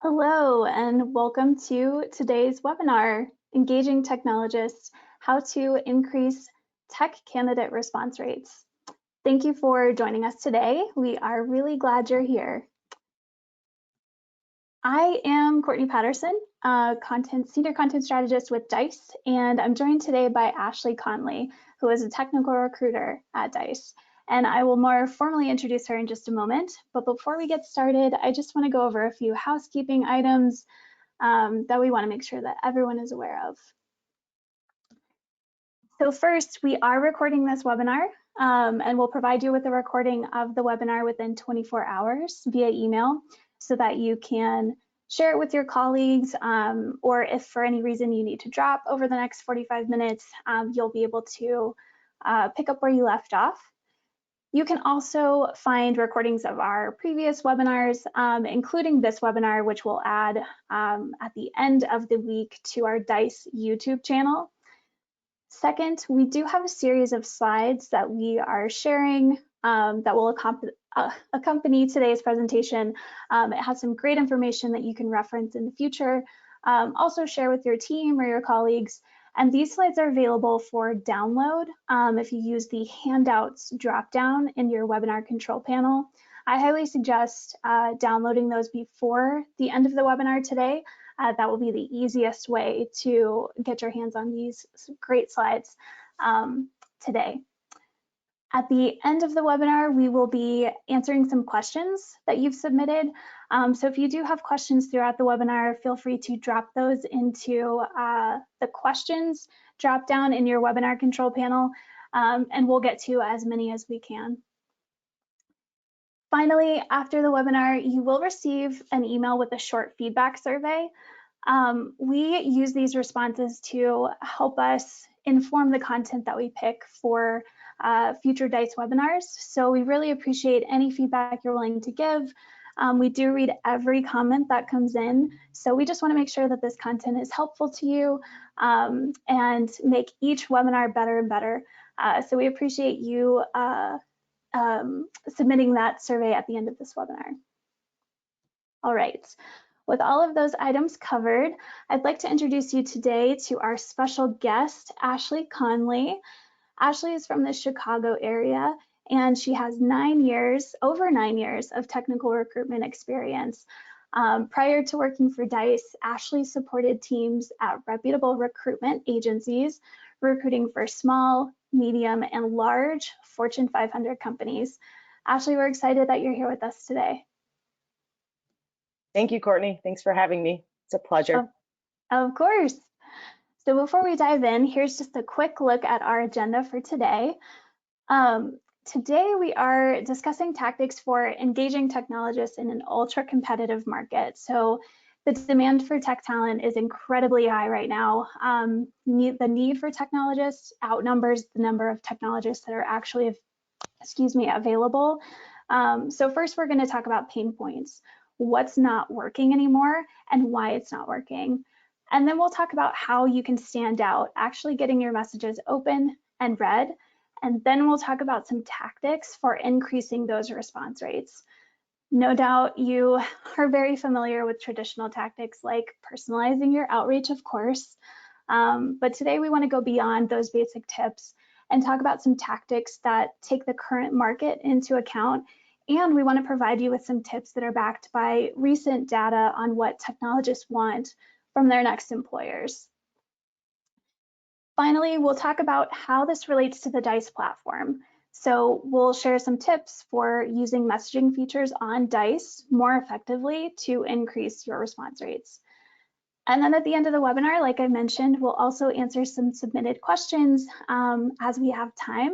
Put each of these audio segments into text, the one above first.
Hello, and welcome to today's webinar, Engaging Technologists, How to Increase Tech Candidate Response Rates. Thank you for joining us today. We are really glad you're here. I am Courtney Patterson, Senior Content Strategist with DICE, and I'm joined today by Ashley Conley, who is a Technical Recruiter at DICE. And I will more formally introduce her in just a moment. But before we get started, I just want to go over a few housekeeping items that we want to make sure that everyone is aware of. So first, we are recording this webinar, and we'll provide you with a recording of the webinar within 24 hours via email so that you can share it with your colleagues, or if for any reason you need to drop over the next 45 minutes, you'll be able to pick up where you left off. You can also find recordings of our previous webinars, including this webinar, which we'll add at the end of the week to our DICE YouTube channel. Second, we do have a series of slides that we are sharing that will accompany today's presentation. It has some great information that you can reference in the future. Also share with your team or your colleagues. And these slides are available for download if you use the handouts dropdown in your webinar control panel. I highly suggest downloading those before the end of the webinar today. That will be the easiest way to get your hands on these great slides today. At the end of the webinar, we will be answering some questions that you've submitted. So if you do have questions throughout the webinar, feel free to drop those into the questions drop down in your webinar control panel, and we'll get to as many as we can. Finally, after the webinar, you will receive an email with a short feedback survey. We use these responses to help us inform the content that we pick for future DICE webinars. So we really appreciate any feedback you're willing to give. We do read every comment that comes in. So we just want to make sure that this content is helpful to you and make each webinar better and better. So we appreciate you submitting that survey at the end of this webinar. All right. With all of those items covered, I'd like to introduce you today to our special guest, Ashley Conley. Ashley is from the Chicago area, and she has over 9 years of technical recruitment experience. Prior to working for DICE, Ashley supported teams at reputable recruitment agencies, recruiting for small, medium, and large Fortune 500 companies. Ashley, we're excited that you're here with us today. Thank you, Courtney. Thanks for having me. It's a pleasure. Of course. So before we dive in, here's just a quick look at our agenda for today. Today we are discussing tactics for engaging technologists in an ultra-competitive market. So the demand for tech talent is incredibly high right now. The need for technologists outnumbers the number of technologists that are actually, available. So first we're going to talk about pain points, what's not working anymore and why it's not working. And then we'll talk about how you can stand out, actually getting your messages open and read. And then we'll talk about some tactics for increasing those response rates. No doubt you are very familiar with traditional tactics like personalizing your outreach, of course. But today we want to go beyond those basic tips and talk about some tactics that take the current market into account. And we want to provide you with some tips that are backed by recent data on what technologists want from their next employers. Finally, we'll talk about how this relates to the DICE platform. So we'll share some tips for using messaging features on DICE more effectively to increase your response rates. And then at the end of the webinar, like I mentioned, we'll also answer some submitted questions as we have time.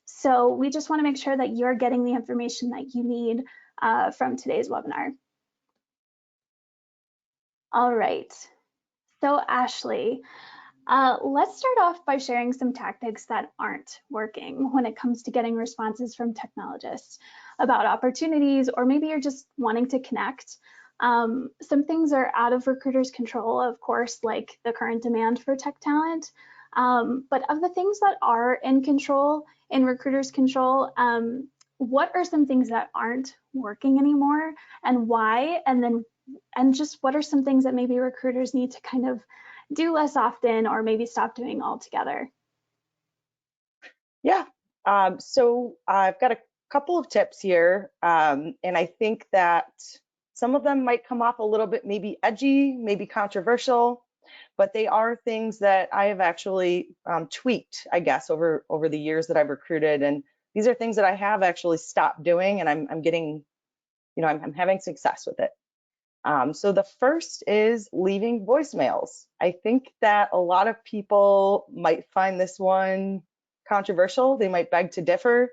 So we just want to make sure that you're getting the information that you need from today's webinar. All right. So Ashley, let's start off by sharing some tactics that aren't working when it comes to getting responses from technologists about opportunities, or maybe you're just wanting to connect. Some things are out of recruiters' control, of course, like the current demand for tech talent. But of the things that are in control, in recruiters control, what are some things that aren't working anymore and why? And just what are some things that maybe recruiters need to kind of do less often or maybe stop doing altogether? Yeah. So I've got a couple of tips here, and I think that some of them might come off a little bit maybe edgy, maybe controversial, but they are things that I have actually tweaked, I guess, over the years that I've recruited, and these are things that I have actually stopped doing, and I'm getting, I'm having success with it. So the first is leaving voicemails. I think that a lot of people might find this one controversial. They might beg to differ.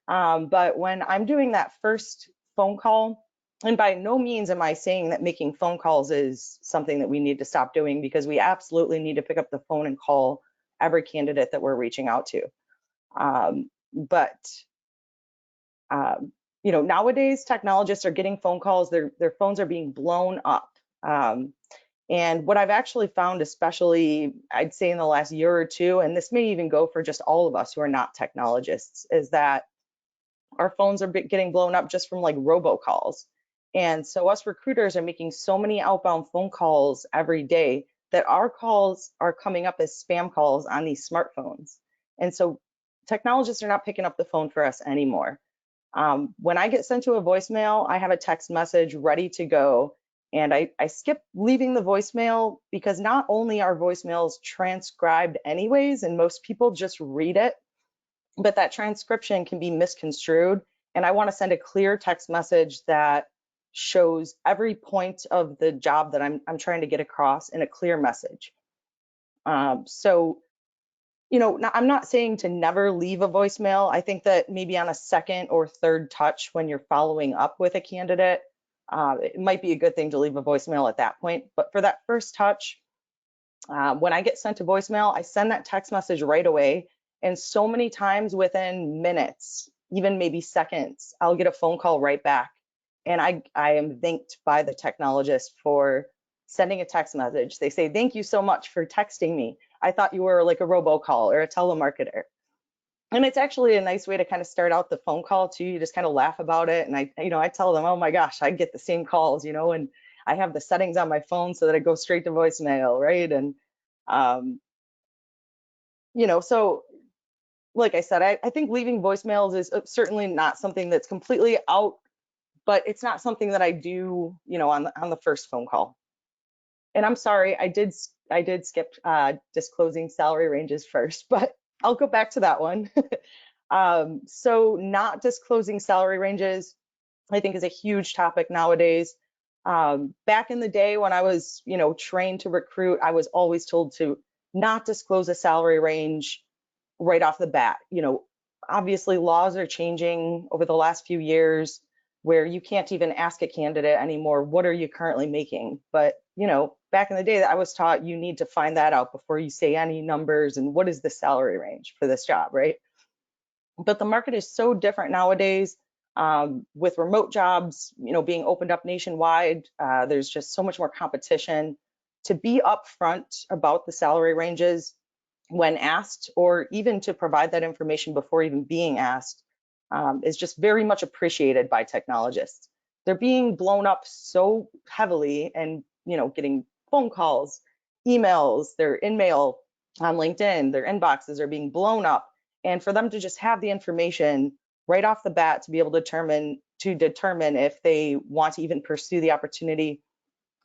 But when I'm doing that first phone call, and by no means am I saying that making phone calls is something that we need to stop doing, because we absolutely need to pick up the phone and call every candidate that we're reaching out to. But nowadays technologists are getting phone calls, their phones are being blown up. And what I've actually found, especially I'd say in the last year or two, and this may even go for just all of us who are not technologists, is that our phones are getting blown up just from like robocalls. And so us recruiters are making so many outbound phone calls every day that our calls are coming up as spam calls on these smartphones. And so technologists are not picking up the phone for us anymore. When I get sent to a voicemail, I have a text message ready to go. And I skip leaving the voicemail because not only are voicemails transcribed anyways, and most people just read it, but that transcription can be misconstrued. And I want to send a clear text message that shows every point of the job that I'm trying to get across in a clear message. I'm not saying to never leave a voicemail. I think that maybe on a second or third touch when you're following up with a candidate, it might be a good thing to leave a voicemail at that point. But for that first touch, when I get sent to voicemail, I send that text message right away. And so many times within minutes, even maybe seconds, I'll get a phone call right back. And I am thanked by the technologist for sending a text message. They say, "Thank you so much for texting me. I thought you were like a robocall or a telemarketer." And it's actually a nice way to kind of start out the phone call too. You just kind of laugh about it. And I tell them, "Oh my gosh, I get the same calls, and I have the settings on my phone so that it goes straight to voicemail, right?" And, so like I said, I think leaving voicemails is certainly not something that's completely out, but it's not something that I do, on the first phone call. And I'm sorry, I did skip disclosing salary ranges first, but I'll go back to that one. So not disclosing salary ranges, I think, is a huge topic nowadays. Back in the day when I was, trained to recruit, I was always told to not disclose a salary range right off the bat. Obviously laws are changing over the last few years where you can't even ask a candidate anymore, "What are you currently making?" But, back in the day that I was taught, you need to find that out before you say any numbers and what is the salary range for this job, right? But the market is so different nowadays, with remote jobs, being opened up nationwide. There's just so much more competition. To be upfront about the salary ranges when asked, or even to provide that information before even being asked, is just very much appreciated by technologists. They're being blown up so heavily and, getting phone calls, emails, their in-mail on LinkedIn, their inboxes are being blown up. And for them to just have the information right off the bat to be able to determine if they want to even pursue the opportunity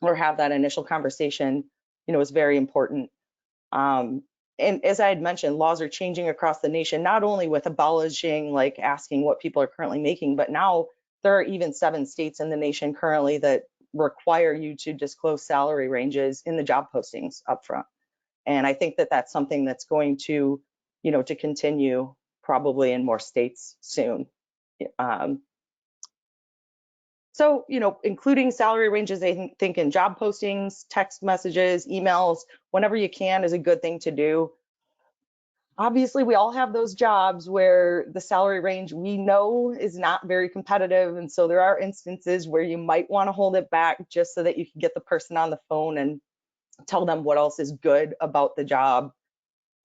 or have that initial conversation, is very important. And as I had mentioned, laws are changing across the nation, not only with abolishing, like asking what people are currently making, but now there are even 7 states in the nation currently that require you to disclose salary ranges in the job postings upfront. And I think that that's something that's going to, to continue probably in more states soon. So, including salary ranges, I think in job postings, text messages, emails, whenever you can is a good thing to do. Obviously, we all have those jobs where the salary range we know is not very competitive. And so there are instances where you might want to hold it back just so that you can get the person on the phone and tell them what else is good about the job.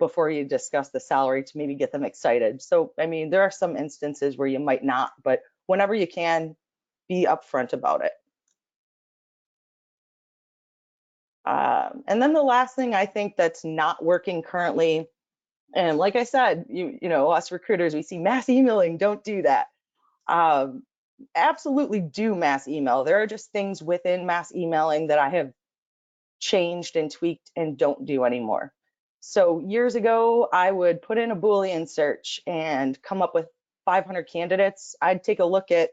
before you discuss the salary to maybe get them excited. So, I mean, there are some instances where you might not, but whenever you can, be upfront about it. And then the last thing I think that's not working currently, and like I said, you know, us recruiters, we see mass emailing, don't do that. Absolutely do mass email. There are just things within mass emailing that I have changed and tweaked and don't do anymore. So years ago, I would put in a Boolean search and come up with 500 candidates. I'd take a look at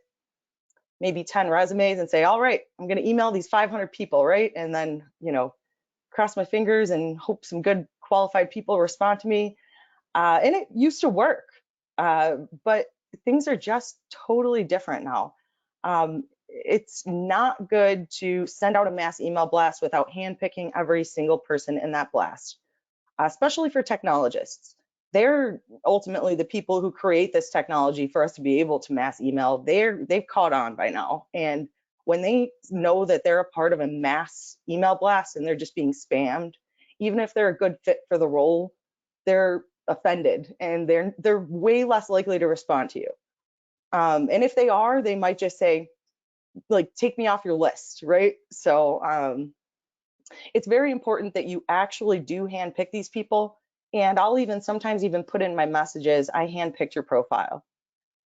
maybe 10 resumes and say, all right, I'm going to email these 500 people, right? And then, you know, cross my fingers and hope some good qualified people respond to me. And it used to work, but things are just totally different now. It's not good to send out a mass email blast without handpicking every single person in that blast, especially for technologists. They're ultimately the people who create this technology for us to be able to mass email. They've caught on by now. And when they know that they're a part of a mass email blast and they're just being spammed, even if they're a good fit for the role, they're offended and they're way less likely to respond to you. And if they are, they might just say, like, take me off your list, right? So it's very important that you actually do handpick these people. And I'll even sometimes even put in my messages, I handpicked your profile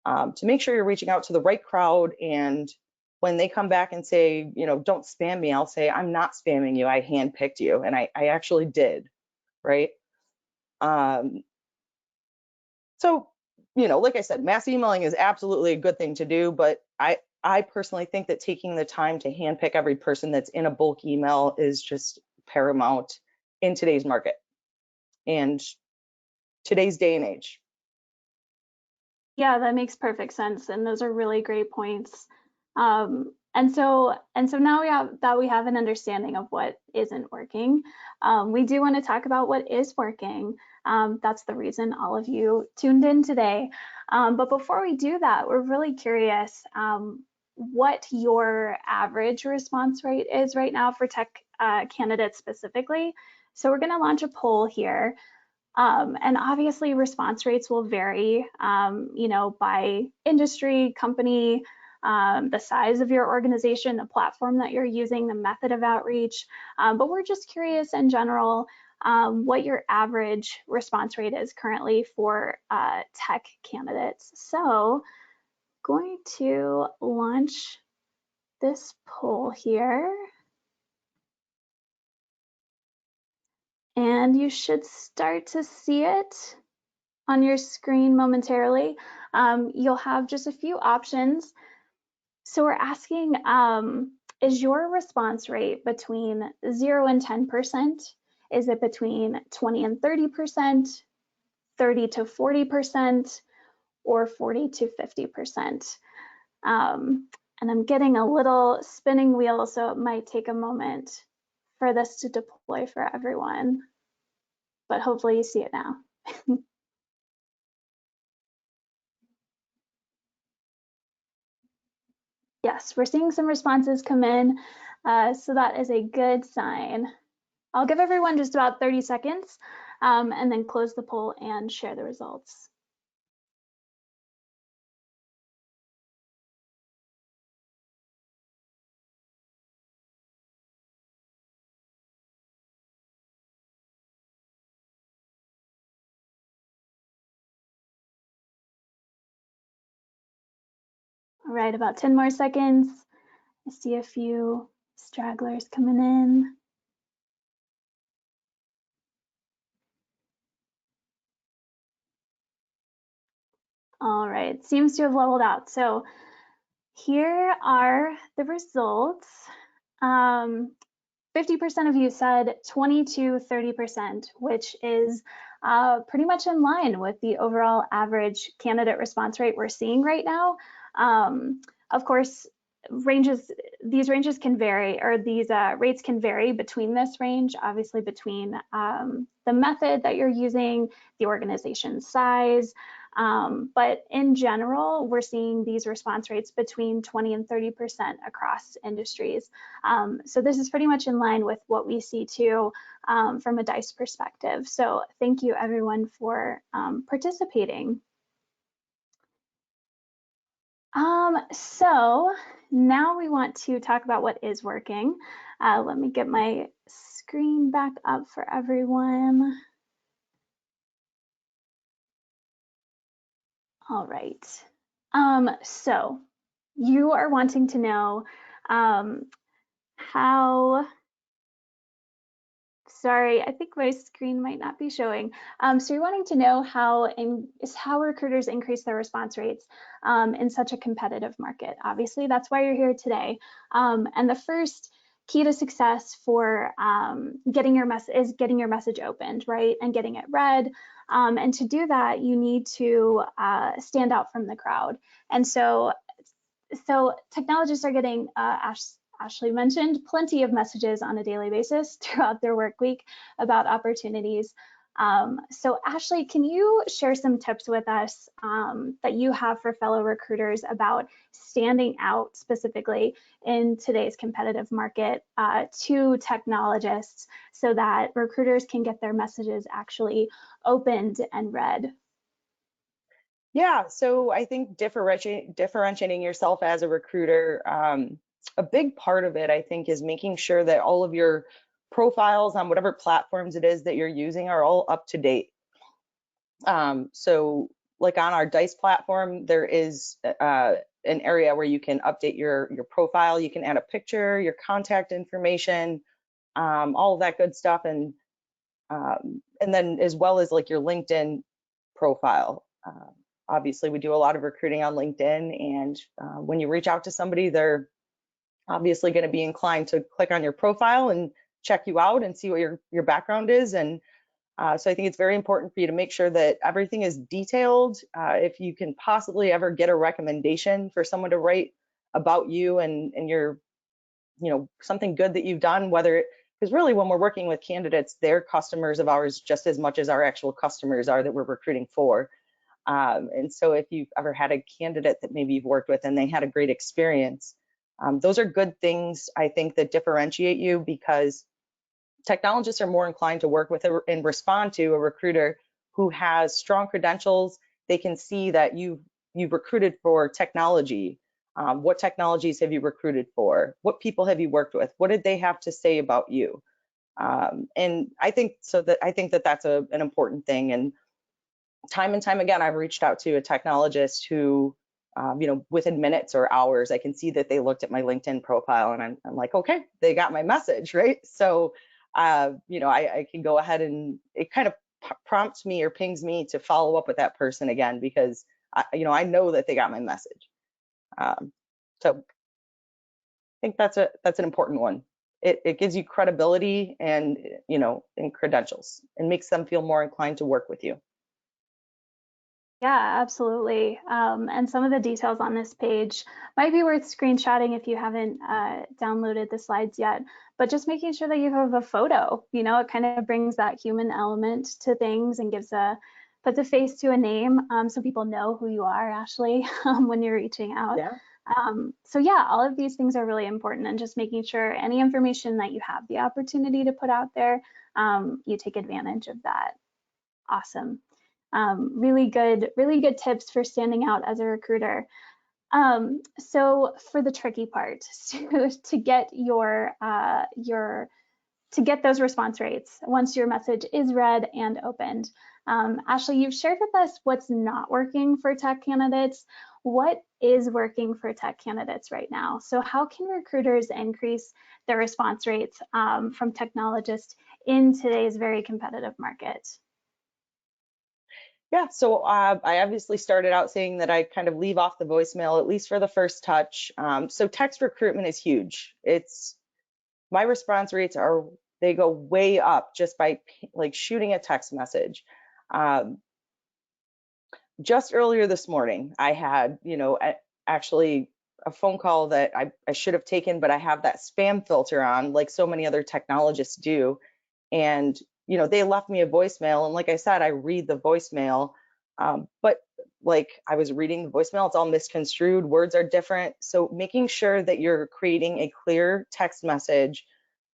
to make sure you're reaching out to the right crowd. And when they come back and say, you know, don't spam me, I'll say, I'm not spamming you, I handpicked you. And I actually did, right? So, you know, like I said, mass emailing is absolutely a good thing to do, but I personally think that taking the time to handpick every person that's in a bulk email is just paramount in today's market and today's day and age. Yeah, that makes perfect sense, and those are really great points. And so now we have an understanding of what isn't working. We do want to talk about what is working. That's the reason all of you tuned in today. But before we do that, we're really curious what your average response rate is right now for tech candidates specifically. So we're going to launch a poll here. And obviously response rates will vary, you know, by industry, company, the size of your organization, the platform that you're using, the method of outreach. But we're just curious in general what your average response rate is currently for tech candidates. So going to launch this poll here. And you should start to see it on your screen momentarily. You'll have just a few options. So we're asking, is your response rate between 0 and 10%? Is it between 20 and 30%, 30 to 40%, or 40 to 50%? And I'm getting a little spinning wheel, so it might take a moment for this to deploy for everyone, but hopefully you see it now. Yes, we're seeing some responses come in, so that is a good sign. I'll give everyone just about 30 seconds and then close the poll and share the results. All right, about 10 more seconds. I see a few stragglers coming in. All right, seems to have leveled out. So here are the results. 50% of you said 20 to 30%, which is pretty much in line with the overall average candidate response rate we're seeing right now. Of course, these ranges can vary, or these rates can vary between this range, obviously between the method that you're using, the organization size, But in general, we're seeing these response rates between 20 and 30% across industries. So this is pretty much in line with what we see too from a DICE perspective. So thank you everyone for participating. So now we want to talk about what is working. Let me get my screen back up for everyone. All right. So you are wanting to know how, sorry, I think my screen might not be showing. So you're wanting to know how recruiters increase their response rates in such a competitive market. Obviously, that's why you're here today. And the first key to success for getting your message opened, right, and getting it read. And to do that, you need to stand out from the crowd. And so technologists are getting, Ashley mentioned, plenty of messages on a daily basis throughout their work week about opportunities. So Ashley, can you share some tips with us that you have for fellow recruiters about standing out specifically in today's competitive market to technologists so that recruiters can get their messages actually opened and read? Yeah, so I think differentiating yourself as a recruiter, a big part of it, I think, is making sure that all of your profiles on whatever platforms it is that you're using are all up to date. So like on our DICE platform, there is an area where you can update your profile. You can add a picture, your contact information, all of that good stuff, and then as well as like your LinkedIn profile. Obviously, we do a lot of recruiting on LinkedIn, and when you reach out to somebody, they're obviously going to be inclined to click on your profile and check you out and see what your background is. And so I think it's very important for you to make sure that everything is detailed. If you can possibly ever get a recommendation for someone to write about you and your, something good that you've done, because really when we're working with candidates, they're customers of ours just as much as our actual customers are that we're recruiting for. And so if you've ever had a candidate that maybe you've worked with and they had a great experience, those are good things, I think, that differentiate you, because technologists are more inclined to work with and respond to a recruiter who has strong credentials. They can see that you've recruited for technology. What technologies have you recruited for? What people have you worked with? What did they have to say about you? And I think that that's an important thing. And time and time again, I've reached out to a technologist who, within minutes or hours, I can see that they looked at my LinkedIn profile, and I'm like, okay, they got my message, right? So, I can go ahead and it kind of prompts me or pings me to follow up with that person again, because I know that they got my message. So I think that's an important one. It gives you credibility and credentials, and makes them feel more inclined to work with you. Yeah, absolutely. And some of the details on this page might be worth screenshotting if you haven't downloaded the slides yet, but just making sure that you have a photo, it kind of brings that human element to things and puts a face to a name, so people know who you are, Ashley, when you're reaching out. Yeah. So yeah, all of these things are really important, and just making sure any information that you have the opportunity to put out there, you take advantage of that. Awesome. Really good tips for standing out as a recruiter. So for the tricky part, to get to get those response rates once your message is read and opened. Ashley, you've shared with us what's not working for tech candidates. What is working for tech candidates right now? So how can recruiters increase their response rates from technologists in today's very competitive market? Yeah, so I obviously started out saying that I kind of leave off the voicemail, at least for the first touch. So text recruitment is huge. My response rates they go way up just by like shooting a text message. Just earlier this morning, I had, actually a phone call that I should have taken, but I have that spam filter on, like so many other technologists do. And they left me a voicemail, and like I said, I read the voicemail, but like I was reading the voicemail, it's all misconstrued, words are different. So making sure that you're creating a clear text message,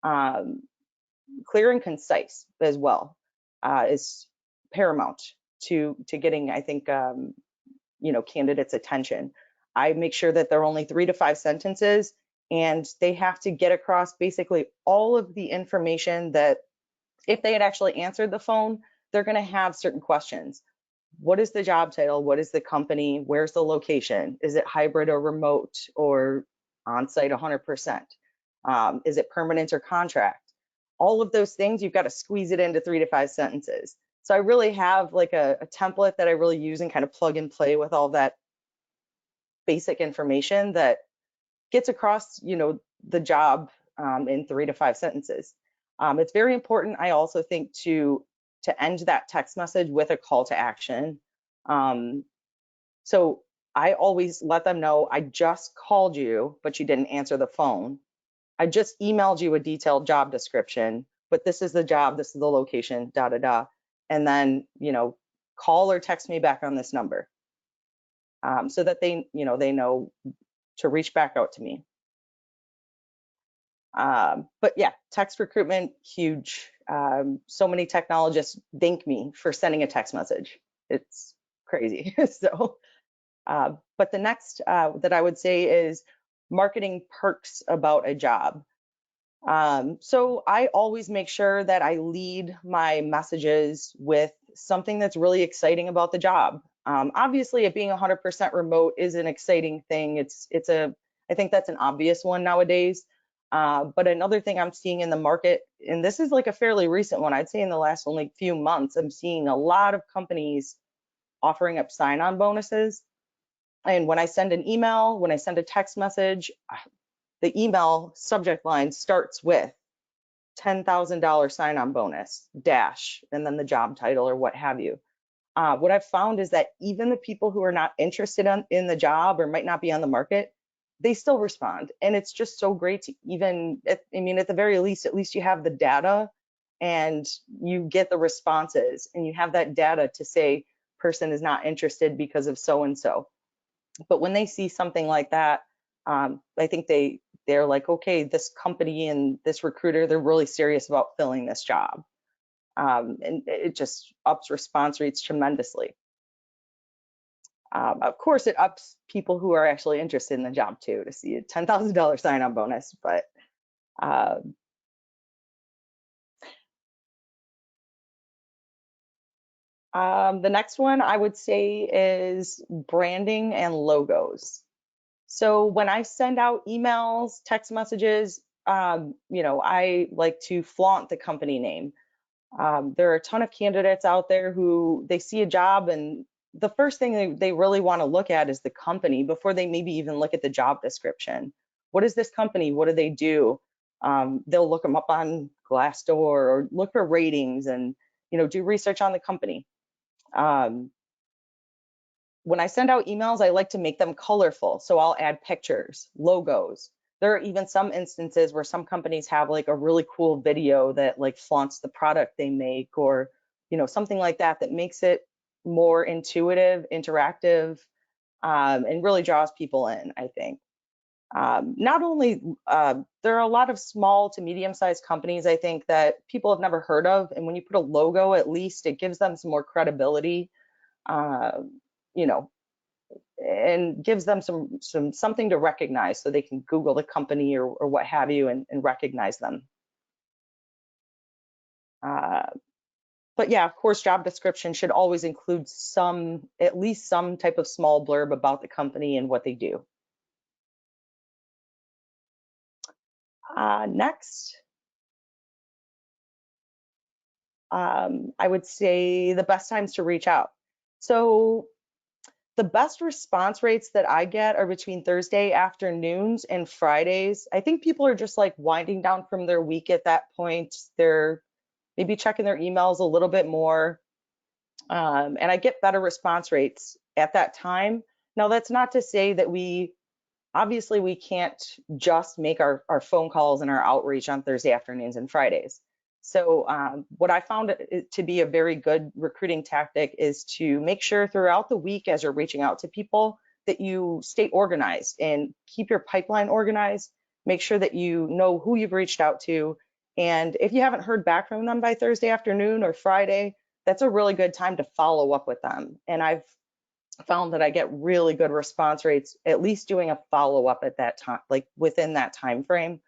clear and concise as well, is paramount to getting, I think, candidates' attention. I make sure that they're only 3 to 5 sentences, and they have to get across basically all of the information that if they had actually answered the phone, they're going to have certain questions. What is the job title? What is the company? Where's the location? Is it hybrid or remote or on-site 100%? Is it permanent or contract? All of those things, you've got to squeeze it into 3 to 5 sentences. So I really have like a template that I really use and kind of plug and play with all that basic information that gets across, the job in 3 to 5 sentences. It's very important, I also think, to end that text message with a call to action. So I always let them know, I just called you, but you didn't answer the phone. I just emailed you a detailed job description, but this is the job, this is the location, da da da. And then, call or text me back on this number, so that they know to reach back out to me. But yeah, text recruitment, huge. So many technologists thank me for sending a text message. It's crazy. So, but the next that I would say is marketing perks about a job. So I always make sure that I lead my messages with something that's really exciting about the job. Obviously, it being 100% remote is an exciting thing. I think that's an obvious one nowadays. But another thing I'm seeing in the market, and this is like a fairly recent one, I'd say in the last only few months, I'm seeing a lot of companies offering up sign-on bonuses. And when I send an email, when I send a text message, the email subject line starts with $10,000 sign-on bonus dash, and then the job title or what have you. What I've found is that even the people who are not interested in the job or might not be on the market, they still respond. And it's just so great to even, at the very least, at least you have the data and you get the responses and you have that data to say person is not interested because of so-and-so. But when they see something like that, I think they're like, okay, this company and this recruiter, they're really serious about filling this job. And it just ups response rates tremendously. Of course, it ups people who are actually interested in the job too, to see a $10,000 sign-on bonus. But the next one I would say is branding and logos. So when I send out emails, text messages, I like to flaunt the company name. There are a ton of candidates out there who they see a job and the first thing they really want to look at is the company before they maybe even look at the job description. What is this company? What do they do? They'll look them up on Glassdoor or look for ratings and do research on the company. When I send out emails, I like to make them colorful. So I'll add pictures, logos. There are even some instances where some companies have like a really cool video that like flaunts the product they make or, something like that that makes it more intuitive, interactive, and really draws people in, I think. Not only, there are a lot of small to medium-sized companies, I think, that people have never heard of. And when you put a logo, at least it gives them some more credibility. And gives them something to recognize so they can Google the company or what have you and recognize them. But yeah, of course, job description should always include at least some type of small blurb about the company and what they do. Next, I would say the best times to reach out. So the best response rates that I get are between Thursday afternoons and Fridays. I think people are just like winding down from their week at that point. They're maybe checking their emails a little bit more. And I get better response rates at that time. Now, that's not to say that obviously we can't just make our phone calls and our outreach on Thursday afternoons and Fridays. So what I found to be a very good recruiting tactic is to make sure throughout the week as you're reaching out to people that you stay organized and keep your pipeline organized. Make sure that you know who you've reached out to. And if you haven't heard back from them by Thursday afternoon or Friday, that's a really good time to follow up with them. And I've found that I get really good response rates, at least doing a follow up at that time, like within that time frame.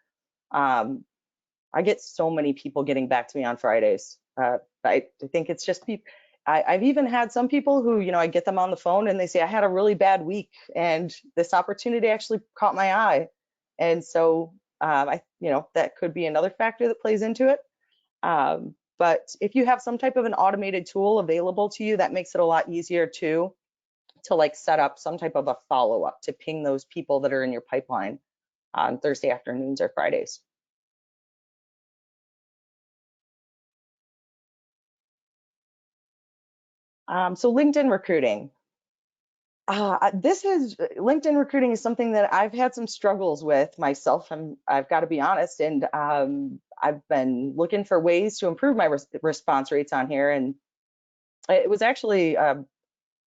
I get so many people getting back to me on Fridays. I think it's just people. I've even had some people who, I get them on the phone and they say, I had a really bad week and this opportunity actually caught my eye. And so that could be another factor that plays into it. But if you have some type of an automated tool available to you, that makes it a lot easier too, to like set up some type of a follow-up to ping those people that are in your pipeline on Thursday afternoons or Fridays. So LinkedIn recruiting. LinkedIn recruiting is something that I've had some struggles with myself, and I've got to be honest. And I've been looking for ways to improve my response rates on here. And it was actually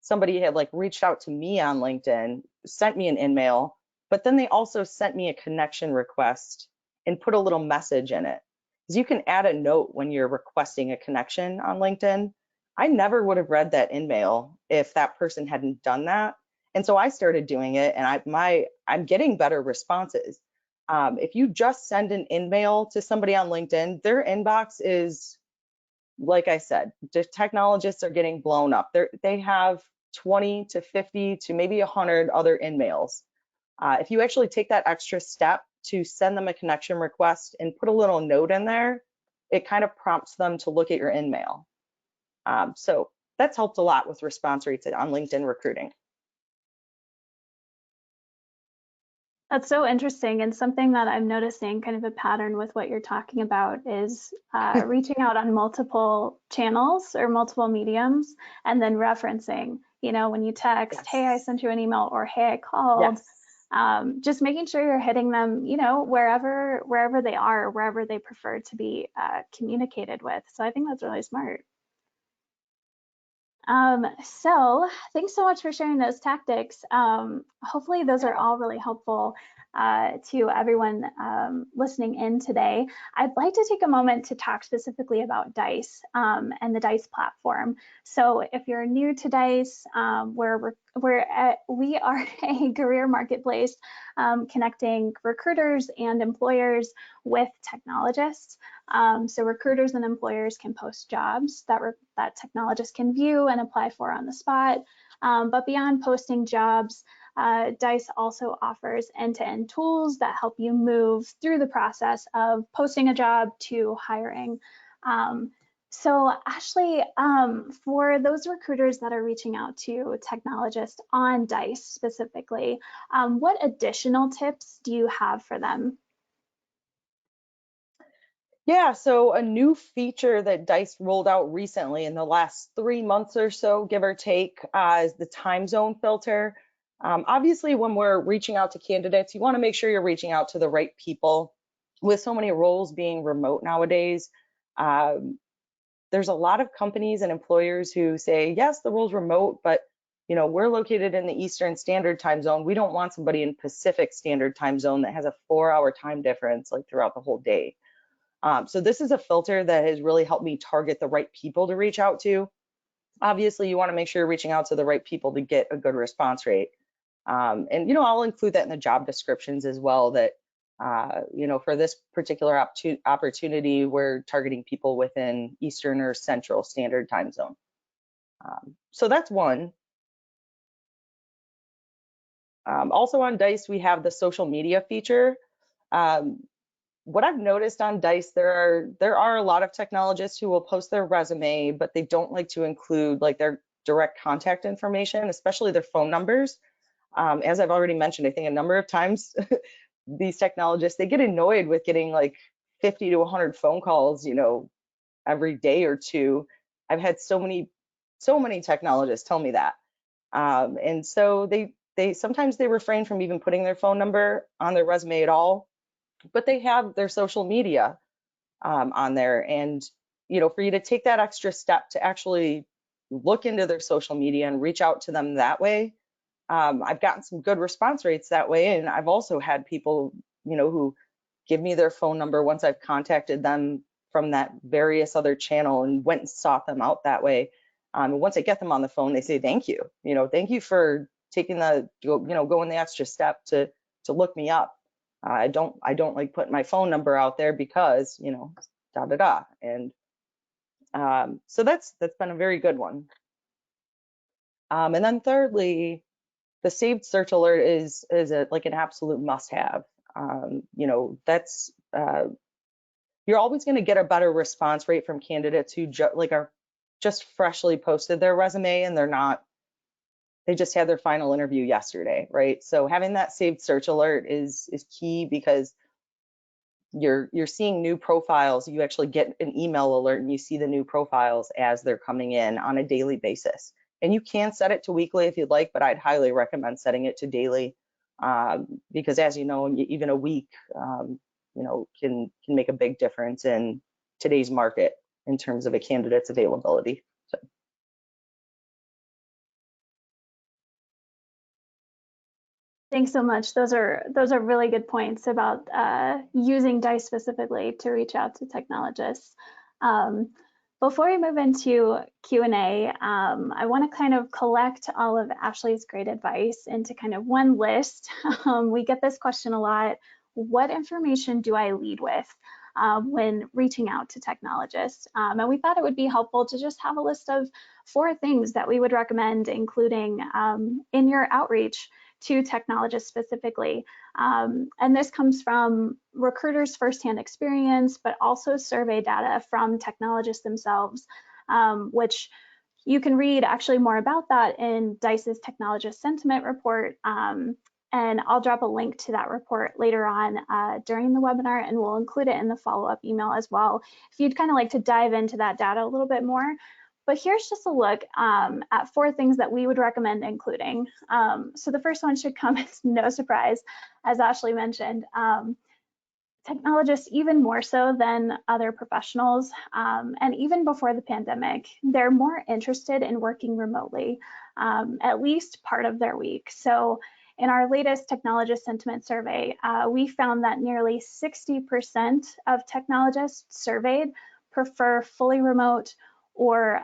somebody had like reached out to me on LinkedIn, sent me an email, but then they also sent me a connection request and put a little message in it. Because you can add a note when you're requesting a connection on LinkedIn. I never would have read that email if that person hadn't done that. And so I started doing it, and I'm getting better responses. If you just send an email to somebody on LinkedIn, their inbox is, like I said, the technologists are getting blown up. They have 20 to 50 to maybe 100 other emails. If you actually take that extra step to send them a connection request and put a little note in there, it kind of prompts them to look at your email. So that's helped a lot with response rates on LinkedIn recruiting. That's so interesting, and something that I'm noticing kind of a pattern with what you're talking about is reaching out on multiple channels or multiple mediums and then referencing, when you text, Yes. hey, I sent you an email, or hey, I called. Yes. Just making sure you're hitting them, wherever they are, wherever they prefer to be communicated with. So I think that's really smart. So thanks so much for sharing those tactics. Hopefully those are all really helpful to everyone listening in today. I'd like to take a moment to talk specifically about Dice and the Dice platform. So if you're new to Dice, we are a career marketplace connecting recruiters and employers with technologists. So recruiters and employers can post jobs that technologists can view and apply for on the spot. But beyond posting jobs, Dice also offers end-to-end tools that help you move through the process of posting a job to hiring. So Ashley, for those recruiters that are reaching out to technologists on Dice specifically, what additional tips do you have for them? Yeah, so a new feature that Dice rolled out recently in the last 3 months or so, give or take, is the time zone filter. Obviously, when we're reaching out to candidates, you want to make sure you're reaching out to the right people. With so many roles being remote nowadays, there's a lot of companies and employers who say, yes, the role's remote, but we're located in the Eastern Standard Time Zone. We don't want somebody in Pacific Standard Time Zone that has a 4-hour time difference like throughout the whole day. So this is a filter that has really helped me target the right people to reach out to. Obviously, you want to make sure you're reaching out to the right people to get a good response rate. And I'll include that in the job descriptions as well, that for this particular opportunity, we're targeting people within Eastern or Central Standard Time Zone. So that's one. Also on Dice, we have the social media feature. What I've noticed on Dice, there are a lot of technologists who will post their resume, but they don't like to include like their direct contact information, especially their phone numbers. As I've already mentioned, I think a number of times, these technologists, they get annoyed with getting like 50 to 100 phone calls, every day or two. I've had so many technologists tell me that. And so they sometimes they refrain from even putting their phone number on their resume at all, but they have their social media. on there. And, for you to take that extra step to actually look into their social media and reach out to them that way. I've gotten some good response rates that way. And I've also had people, who give me their phone number once I've contacted them from that various other channel and went and sought them out that way. And once I get them on the phone, they say, thank you, thank you for taking going the extra step to look me up. I don't like putting my phone number out there because, da da da. And so that's been a very good one. And then thirdly, the saved search alert is like an absolute must-have. That's you're always going to get a better response rate from candidates who are just freshly posted their resume and they just had their final interview yesterday, right? So having that saved search alert is key, because you're seeing new profiles. You actually get an email alert and you see the new profiles as they're coming in on a daily basis. And you can set it to weekly if you'd like, but I'd highly recommend setting it to daily, because as you know, even a week, can make a big difference in today's market in terms of a candidate's availability. So. Thanks so much. Those are really good points about using DICE specifically to reach out to technologists. Before we move into Q&A, I want to kind of collect all of Ashley's great advice into kind of one list. We get this question a lot. What information do I lead with when reaching out to technologists? And we thought it would be helpful to just have a list of 4 things that we would recommend including in your outreach to technologists specifically. And this comes from recruiters' firsthand experience, but also survey data from technologists themselves, which you can read actually more about that in DICE's Technologist Sentiment Report. And I'll drop a link to that report later on during the webinar, and we'll include it in the follow-up email as well, if you'd kind of like to dive into that data a little bit more. But here's just a look at 4 things that we would recommend including. So the first one should come as no surprise, as Ashley mentioned. Technologists, even more so than other professionals, and even before the pandemic, they're more interested in working remotely, at least part of their week. So in our latest Technologist Sentiment Survey, we found that nearly 60% of technologists surveyed prefer fully remote or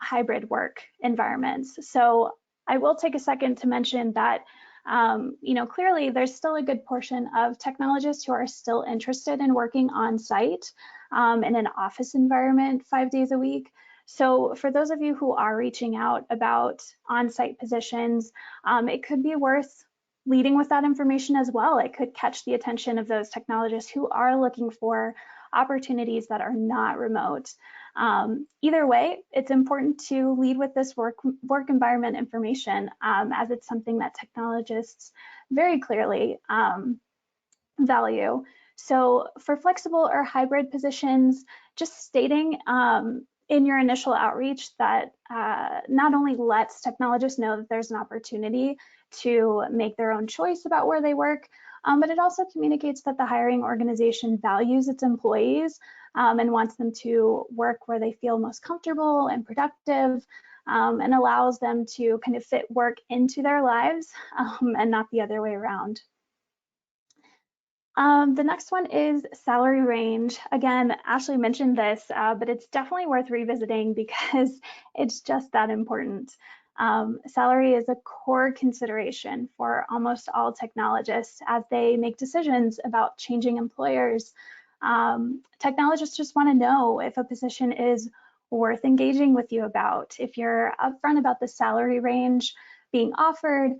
hybrid work environments. So I will take a second to mention that, clearly there's still a good portion of technologists who are still interested in working on site in an office environment 5 days a week. So for those of you who are reaching out about on-site positions, it could be worth leading with that information as well. It could catch the attention of those technologists who are looking for opportunities that are not remote. Either way, it's important to lead with this work environment information, as it's something that technologists very clearly value. So for flexible or hybrid positions, just stating in your initial outreach that not only lets technologists know that there's an opportunity to make their own choice about where they work, but it also communicates that the hiring organization values its employees and wants them to work where they feel most comfortable and productive, and allows them to kind of fit work into their lives and not the other way around. The next one is salary range. Again, Ashley mentioned this, but it's definitely worth revisiting because it's just that important. Salary is a core consideration for almost all technologists as they make decisions about changing employers. Technologists just want to know if a position is worth engaging with you about. If you're upfront about the salary range being offered,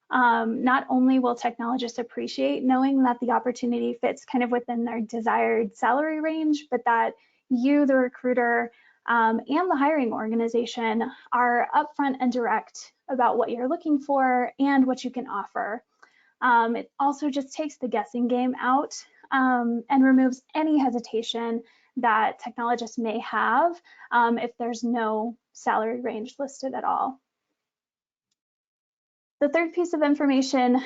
not only will technologists appreciate knowing that the opportunity fits kind of within their desired salary range, but that you, the recruiter, and the hiring organization are upfront and direct about what you're looking for and what you can offer. It also just takes the guessing game out and removes any hesitation that technologists may have if there's no salary range listed at all. The third piece of information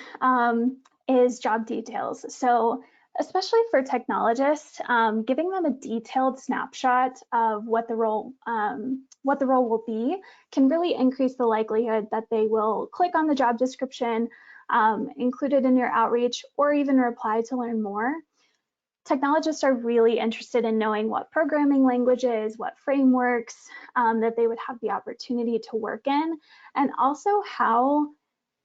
is job details. So especially for technologists, giving them a detailed snapshot of what the role will be can really increase the likelihood that they will click on the job description, include it in your outreach, or even reply to learn more. Technologists are really interested in knowing what programming languages, what frameworks that they would have the opportunity to work in, and also how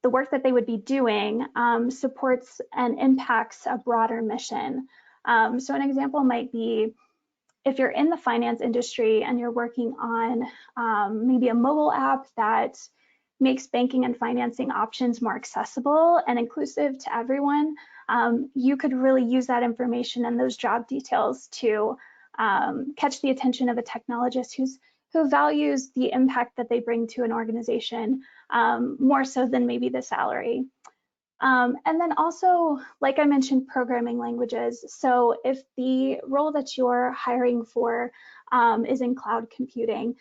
the work that they would be doing supports and impacts a broader mission. So an example might be if you're in the finance industry and you're working on maybe a mobile app that makes banking and financing options more accessible and inclusive to everyone, you could really use that information and those job details to catch the attention of a technologist who values the impact that they bring to an organization more so than maybe the salary. And then also, like I mentioned, programming languages. So if the role that you're hiring for is in cloud computing,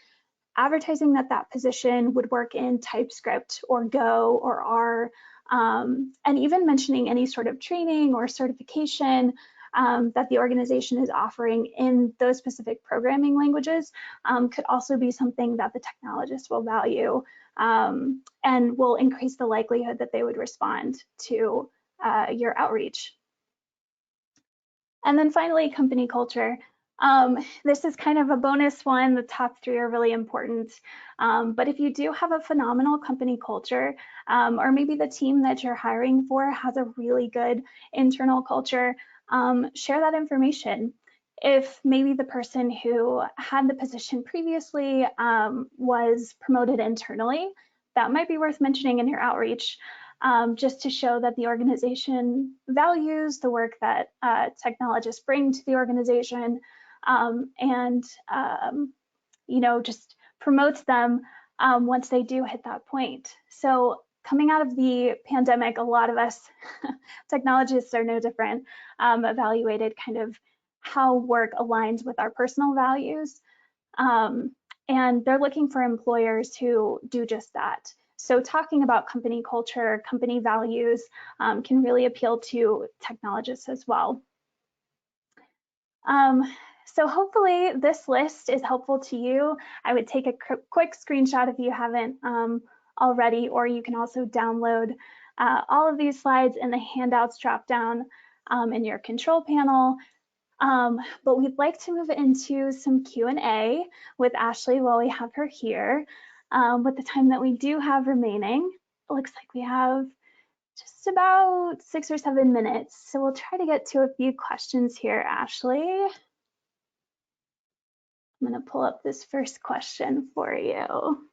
advertising that position would work in TypeScript or Go or R, and even mentioning any sort of training or certification that the organization is offering in those specific programming languages could also be something that the technologist will value and will increase the likelihood that they would respond to your outreach. And then finally, company culture. This is kind of a bonus one. The top three are really important. But if you do have a phenomenal company culture, or maybe the team that you're hiring for has a really good internal culture, share that information. If maybe the person who had the position previously was promoted internally, that might be worth mentioning in your outreach. Just to show that the organization values the work that technologists bring to the organization, and just promotes them once they do hit that point. So coming out of the pandemic, a lot of us technologists are no different, evaluated kind of how work aligns with our personal values. And they're looking for employers who do just that. So talking about company culture, company values can really appeal to technologists as well. So hopefully this list is helpful to you. I would take a quick screenshot if you haven't already, or you can also download all of these slides in the handouts drop down in your control panel. But we'd like to move into some Q&A with Ashley while we have her here. With the time that we do have remaining, it looks like we have just about 6 or 7 minutes. So we'll try to get to a few questions here, Ashley. I'm going to pull up this first question for you.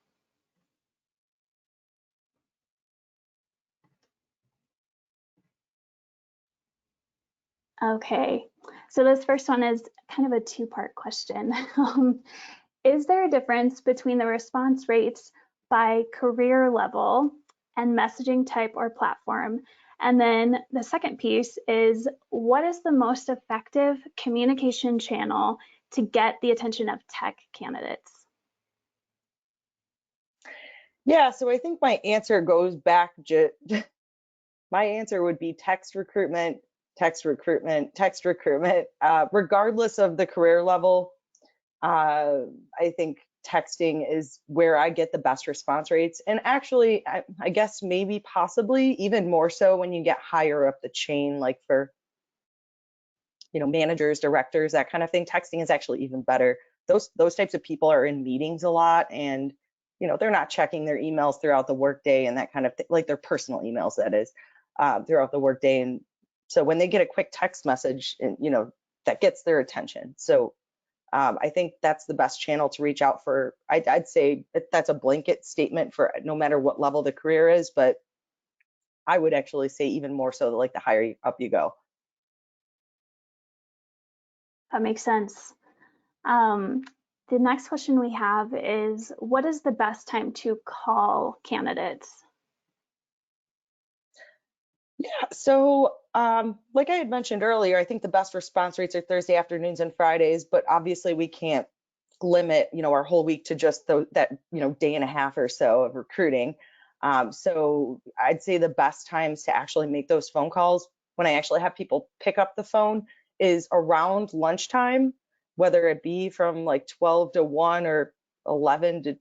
Okay, so this first one is kind of a two-part question. Is there a difference between the response rates by career level and messaging type or platform? And then the second piece is, what is the most effective communication channel to get the attention of tech candidates? Yeah, so I think my answer goes back, my answer would be text recruitment, text recruitment, text recruitment, regardless of the career level. I think texting is where I get the best response rates. And actually, I guess maybe possibly even more so when you get higher up the chain, like for, managers, directors, that kind of thing. Texting is actually even better. Those types of people are in meetings a lot, and they're not checking their emails throughout the workday and that kind of thing, like their personal emails, that is, throughout the workday. And so when they get a quick text message, and that gets their attention. So I think that's the best channel to reach out for. I'd say that's a blanket statement for no matter what level the career is, but I would actually say even more so, like the higher up you go. That makes sense. The next question we have is, what is the best time to call candidates? Yeah, so like I had mentioned earlier, I think the best response rates are Thursday afternoons and Fridays, but obviously we can't limit, our whole week to just that day and a half or so of recruiting. So I'd say the best times to actually make those phone calls when I actually have people pick up the phone is around lunchtime, whether it be from like 12 to 1 or 11 to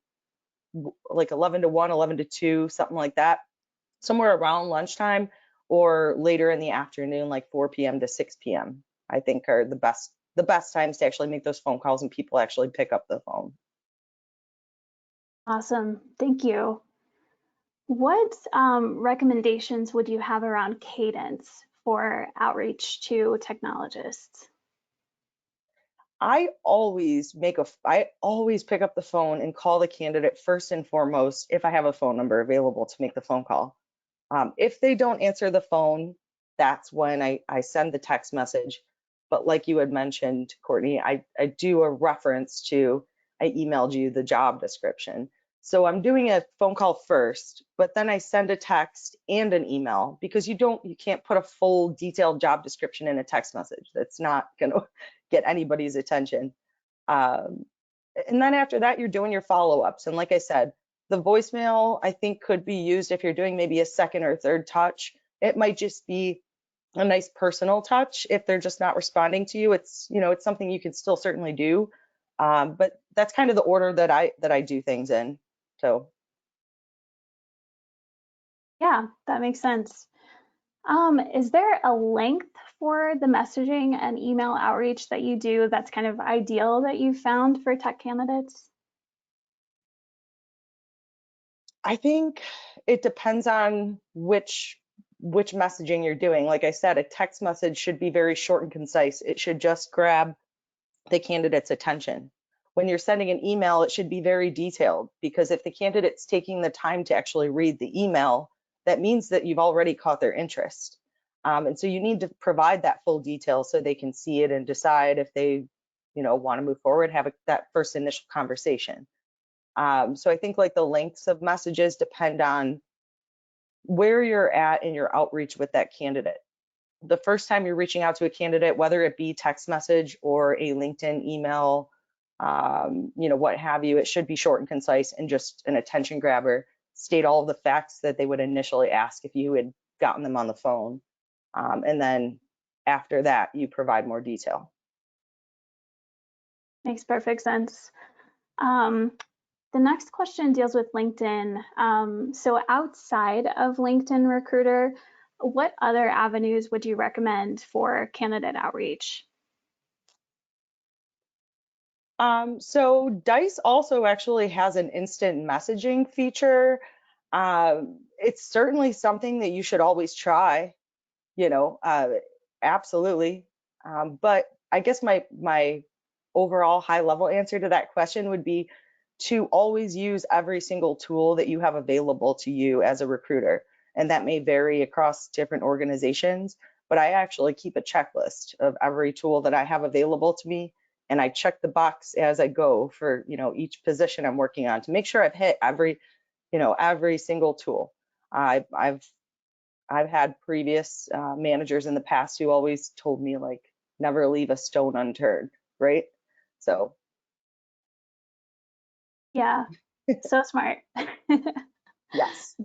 like 11 to 1, 11 to 2, something like that, somewhere around lunchtime or later in the afternoon, like 4 p.m. to 6 p.m. I think are the best times to actually make those phone calls and people actually pick up the phone. Awesome. Thank you. What recommendations would you have around cadence for outreach to technologists? I always pick up the phone and call the candidate first and foremost if I have a phone number available to make the phone call. If they don't answer the phone, that's when I send the text message. But like you had mentioned, Courtney, I do a reference to, I emailed you the job description. So I'm doing a phone call first, but then I send a text and an email because you can't put a full detailed job description in a text message. That's not going to get anybody's attention. Um, and then after that, you're doing your follow-ups. And like I said, the voicemail, I think, could be used if you're doing maybe a second or third touch. It might just be a nice personal touch. If they're just not responding to you, it's something you can still certainly do. But that's kind of the order that I do things in. So Yeah, that makes sense. Is there a length for the messaging and email outreach that you do that's kind of ideal that you've found for tech candidates? I think it depends on which messaging you're doing. Like I said, a text message should be very short and concise. It should just grab the candidate's attention. When you're sending an email, it should be very detailed because if the candidate's taking the time to actually read the email, that means that you've already caught their interest. And so you need to provide that full detail so they can see it and decide if they, want to move forward, have that first initial conversation. So I think like the lengths of messages depend on where you're at in your outreach with that candidate. The first time you're reaching out to a candidate, whether it be text message or a LinkedIn email, what have you, it should be short and concise and just an attention grabber. State all of the facts that they would initially ask if you had gotten them on the phone. And then after that, you provide more detail. Makes perfect sense. The next question deals with LinkedIn. So outside of LinkedIn Recruiter, what other avenues would you recommend for candidate outreach? So Dice also actually has an instant messaging feature. It's certainly something that you should always try, you know, uh, absolutely. But I guess my overall high level answer to that question would be to always use every single tool that you have available to you as a recruiter. And that may vary across different organizations, but I actually keep a checklist of every tool that I have available to me. And I check the box as I go for, each position I'm working on to make sure I've hit every single tool. I've had previous managers in the past who always told me like never leave a stone unturned, right? So Yeah, so smart. yes.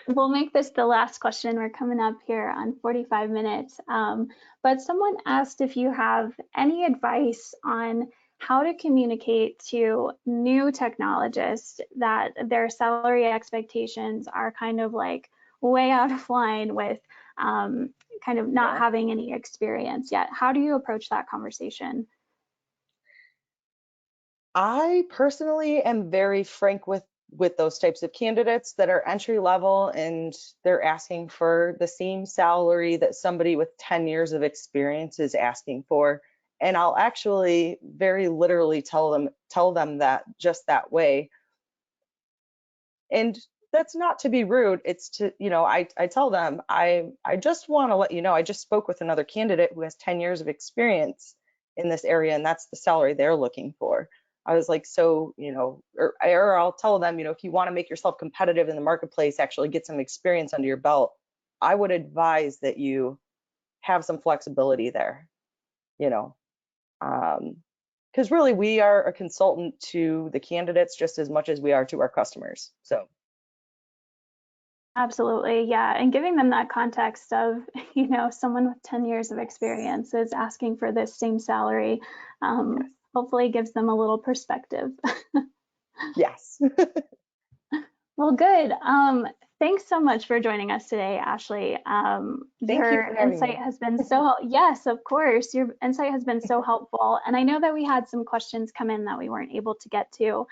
We'll make this the last question. We're coming up here on 45 minutes. But someone asked if you have any advice on how to communicate to new technologists that their salary expectations are kind of like way out of line with kind of not Yeah. having any experience yet. How do you approach that conversation? I personally am very frank with those types of candidates that are entry level and they're asking for the same salary that somebody with 10 years of experience is asking for. And I'll actually very literally tell them that just that way. And that's not to be rude. It's to, I tell them, I just want to let you know, I just spoke with another candidate who has 10 years of experience in this area, and that's the salary they're looking for. I was like, so, or I'll tell them, if you want to make yourself competitive in the marketplace, actually get some experience under your belt, I would advise that you have some flexibility there, you know. Because really we are a consultant to the candidates just as much as we are to our customers. So Absolutely, yeah. And giving them that context of, someone with 10 years of experience is asking for this same salary, Yes. hopefully gives them a little perspective. Yes. Well, good. Thanks so much for joining us today, Ashley. Thank you Your for having insight me. has been yes, of course, your insight has been so helpful. And I know that we had some questions come in that we weren't able to get to.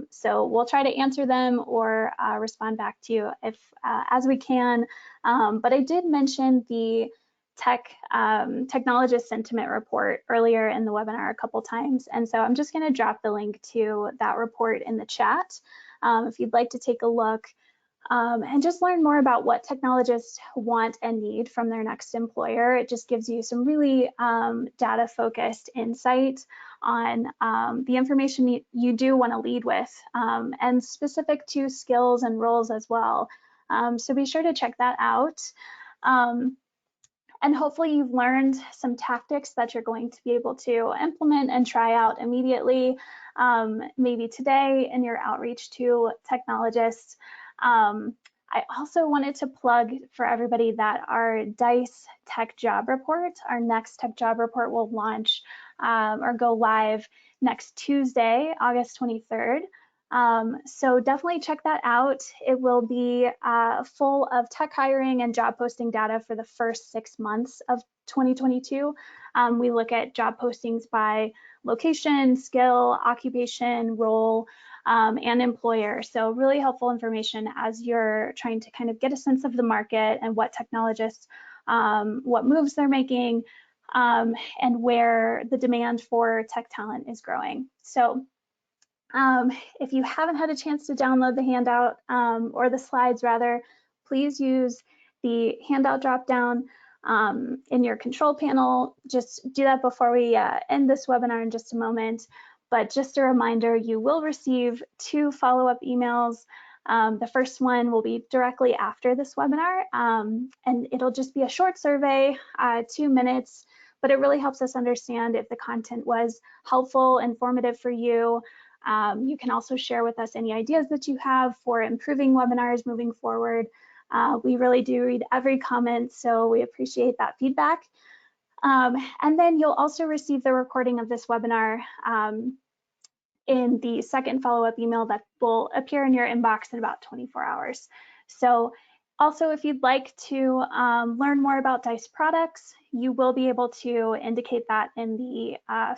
So we'll try to answer them or respond back to you if as we can. But I did mention the technologist sentiment report earlier in the webinar a couple times. And so I'm just going to drop the link to that report in the chat. If you'd like to take a look and just learn more about what technologists want and need from their next employer. It just gives you some really data-focused insight on the information you do want to lead with and specific to skills and roles as well. So be sure to check that out. And hopefully you've learned some tactics that you're going to be able to implement and try out immediately, maybe today in your outreach to technologists. I also wanted to plug for everybody that our DICE Tech Job Report, our next Tech Job Report will launch or go live next Tuesday, August 23rd. So definitely check that out. It will be full of tech hiring and job posting data for the first 6 months of 2022. We look at job postings by location, skill, occupation, role, and employer. So really helpful information as you're trying to kind of get a sense of the market and what technologists, what moves they're making, and where the demand for tech talent is growing. So if you haven't had a chance to download the handout or the slides rather, please use the handout dropdown in your control panel. Just do that before we end this webinar in just a moment. But just a reminder, you will receive 2 follow-up emails. The first one will be directly after this webinar, and it'll just be a short survey, 2 minutes, but it really helps us understand if the content was helpful, informative for you. You can also share with us any ideas that you have for improving webinars moving forward. We really do read every comment, so we appreciate that feedback. And then you'll also receive the recording of this webinar in the second follow-up email that will appear in your inbox in about 24 hours. So also, if you'd like to learn more about DICE products, you will be able to indicate that in the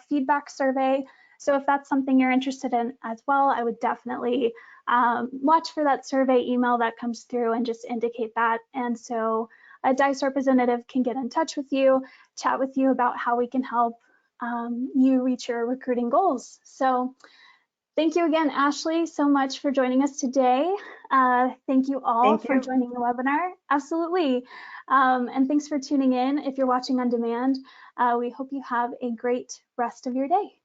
feedback survey. So if that's something you're interested in as well, I would definitely watch for that survey email that comes through and just indicate that. And so a DICE representative can get in touch with you, chat with you about how we can help you reach your recruiting goals. So thank you again, Ashley, so much for joining us today. Thank you all for joining the webinar. Absolutely. And thanks for tuning in. If you're watching on demand, we hope you have a great rest of your day.